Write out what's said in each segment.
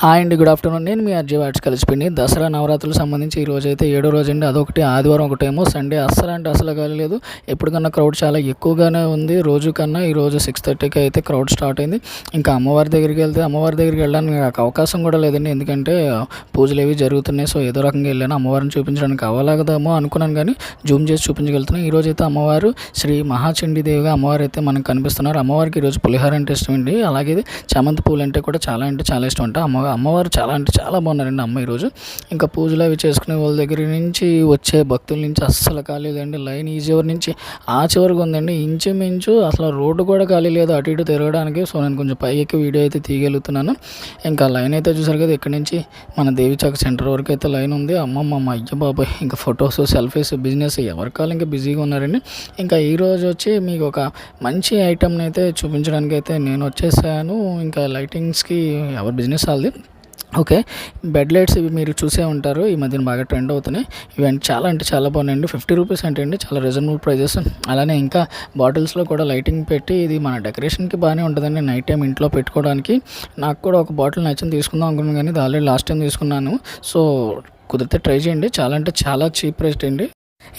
Hi అండి, good afternoon. నేను మీ RJ watts కలిసిపోయింది. దసరా నవరాత్రులకు సంబంధించి ఈ రోజు అయితే 7వ రోజు అండి. అదొకటి ఆదివారం ఒకటేమో, సండే అస్సలు అంటే అసలు గాలి లేదు. ఎప్పటికన్నా క్రౌడ్ చాలా ఎక్కువగానే ఉంది. రోజు కన్నా ఈరోజు 6:30కి అయితే క్రౌడ్ స్టార్ట్ అయింది. ఇంకా అమ్మవారి దగ్గరికి వెళ్తే అమ్మవారి దగ్గరికి వెళ్ళడానికి నాకు అవకాశం కూడా లేదండి. ఎందుకంటే పూజలు ఏవి జరుగుతున్నాయి. సో ఏదో రకంగా వెళ్ళాను. అమ్మవారిని చూపించడానికి అవ్వలేకదేమో అనుకున్నాను, కానీ జూమ్ చేసి చూపించగలుగుతున్నాను. ఈరోజు అయితే అమ్మవారు శ్రీ మహాచండీదేవిగా అమ్మవారు అయితే మనకు కనిపిస్తున్నారు. అమ్మవారికి ఈరోజు పులిహోర అంటే ఇష్టం అండి. అలాగే చామంతి పూలు అంటే కూడా చాలా ఇష్టం అంట. అమ్మవారు చాలా అంటే చాలా బాగున్నారండి. అమ్మ ఈరోజు ఇంకా పూజలు అవి చేసుకునే వాళ్ళ దగ్గర నుంచి వచ్చే భక్తుల నుంచి అస్సలు ఖాళీ లేదండి. లైన్ ఈ చివరి నుంచి ఆ చివరికి ఉందండి. ఇంచుమించు అసలు రోడ్డు కూడా ఖాళీ లేదు అటు ఇటు తిరగడానికి. సో నేను కొంచెం పైకి వీడియో అయితే తీయగలుగుతున్నాను. ఇంకా లైన్ అయితే చూసారు కదా, ఇక్కడ నుంచి మన దేవిచాక సెంటర్ వరకు అయితే లైన్ ఉంది. అమ్మమ్మ అయ్య బాబాయ్, ఇంకా ఫొటోస్ సెల్ఫీస్ బిజినెస్ ఎవరి కాలం ఇంకా బిజీగా ఉన్నారండి. ఇంకా ఈరోజు వచ్చి మీకు ఒక మంచి ఐటమ్ని అయితే చూపించడానికి అయితే నేను వచ్చేసాను. ఇంకా లైటింగ్స్కి ఎవరి బిజినెస్ వాళ్ళది. ఓకే, బెడ్ లైట్స్ ఇవి మీరు చూసే ఉంటారు, ఈ మధ్యన బాగా ట్రెండ్ అవుతున్నాయి. ఇవన్నీ చాలా అంటే చాలా బాగున్నాయండి. 50 రూపీస్ అంటే అండి చాలా రీజనబుల్ ప్రైజెస్. అలానే ఇంకా బాటిల్స్లో కూడా లైటింగ్ పెట్టి ఇది మన డెకరేషన్కి బాగానే ఉంటుందండి. నైట్ టైం ఇంట్లో పెట్టుకోవడానికి. నాకు కూడా ఒక బాటిల్ నచ్చింది తీసుకుందాం అనుకున్నాను, కానీ ఇది ఆల్రెడీ లాస్ట్ టైం తీసుకున్నాను. సో కుదిరితే ట్రై చేయండి. చాలా అంటే చాలా చీప్ ప్రైస్ అండి.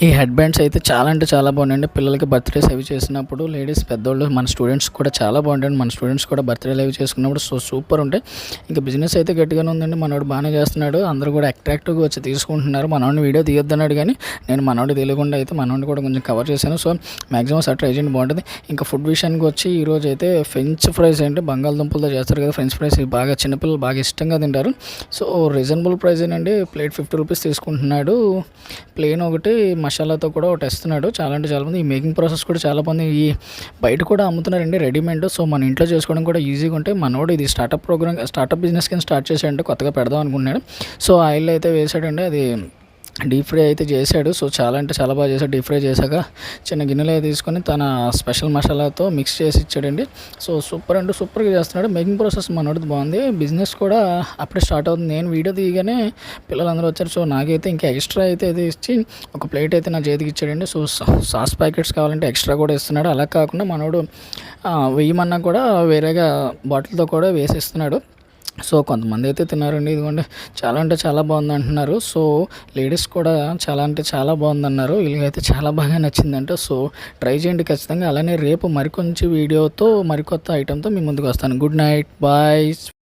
ఈ హెడ్ బ్యాండ్స్ అయితే చాలా అంటే చాలా బాగున్నాయండి. పిల్లలకి బర్త్డేస్ అవి చేసినప్పుడు లేడీస్ పెద్దోళ్ళు మన స్టూడెంట్స్ కూడా చాలా బాగుంటాయండి. మన స్టూడెంట్స్ కూడా బర్త్డేలు అవి చేసుకున్నప్పుడు సూపర్ ఉంటాయి. ఇంకా బిజినెస్ అయితే గట్టిగానే ఉందండి. మనోడు బాగానే చేస్తున్నాడు. అందరూ కూడా అట్రాక్టివ్గా వచ్చి తీసుకుంటున్నారు. మనోడిని వీడియో తీయొద్దన్నాడు, కానీ నేను మనోడి తెలియకుండా అయితే మనోడిని కూడా కొంచెం కవర్ చేశాను. సో మ్యాక్సిమం సార్ ట్రై చేయండి, బాగుంటుంది. ఇంకా ఫుడ్ విషయానికి వచ్చి ఈరోజు అయితే ఫ్రెంచ్ ఫ్రైస్ అంటే బంగాళదుంపలతో చేస్తారు కదా ఫ్రెంచ్ ఫ్రైస్, బాగా చిన్నపిల్లలు బాగా ఇష్టంగా తింటారు. సో రీజనబుల్ ప్రైస్ ఏనండి. ప్లేట్ 50 రూపీస్ తీసుకుంటున్నాడు. ప్లేన్ ఒకటి మసాలాతో కూడా ఒకటి ఇస్తున్నాడు. చాలా అంటే చాలా మంది ఈ మేకింగ్ ప్రాసెస్ కూడా చాలా మంది ఈ బయట కూడా అమ్ముతున్నారండి రెడీమేడ్. సో మన ఇంట్లో చేసుకోవడం కూడా ఈజీగా ఉంటాయి. మనోడు ఇది స్టార్టప్ బిజినెస్ కింద స్టార్ట్ చేసాడంటే, కొత్తగా పెడదాం అనుకున్నాడు. సో ఆయిల్ అయితే వేసాడండి, అది డీప్ ఫ్రై అయితే చేశాడు. సో చాలా అంటే చాలా బాగా చేశాడు. డీప్ ఫ్రై చేశాక చిన్న గిన్నెలో తీసుకొని తన స్పెషల్ మసాలాతో మిక్స్ చేసి ఇచ్చాడండి. సో సూపర్ అంటే సూపర్గా చేస్తున్నాడు. మేకింగ్ ప్రాసెస్ మనోడిది బాగుంది. బిజినెస్ కూడా అప్పుడే స్టార్ట్ అవుతుంది. నేను వీడియో తీయగానే పిల్లలందరూ వచ్చారు. సో నాకైతే ఇంకా ఎక్స్ట్రా అయితే ఇది ఇచ్చి ఒక ప్లేట్ అయితే నా చేతికి ఇచ్చాడండి. సో సాస్ ప్యాకెట్స్ కావాలంటే ఎక్స్ట్రా కూడా ఇస్తున్నాడు. అలా కాకుండా మనోడు వెయ్యమన్నా కూడా వేరేగా బాటిల్తో కూడా వేసిస్తున్నాడు. సో కొంతమంది అయితే తిన్నారండి. ఇదిగోండి చాలా అంటే చాలా బాగుంది అంటున్నారు. సో లేడీస్ కూడా చాలా అంటే చాలా బాగుందన్నారు. వీళ్ళకైతే చాలా బాగా నచ్చిందంట. సో ట్రై చేయండి ఖచ్చితంగా. అలానే రేపు మరికొంచెం వీడియోతో మరికొత్త ఐటెంతో మీ ముందుకు వస్తాను. Good night, bye.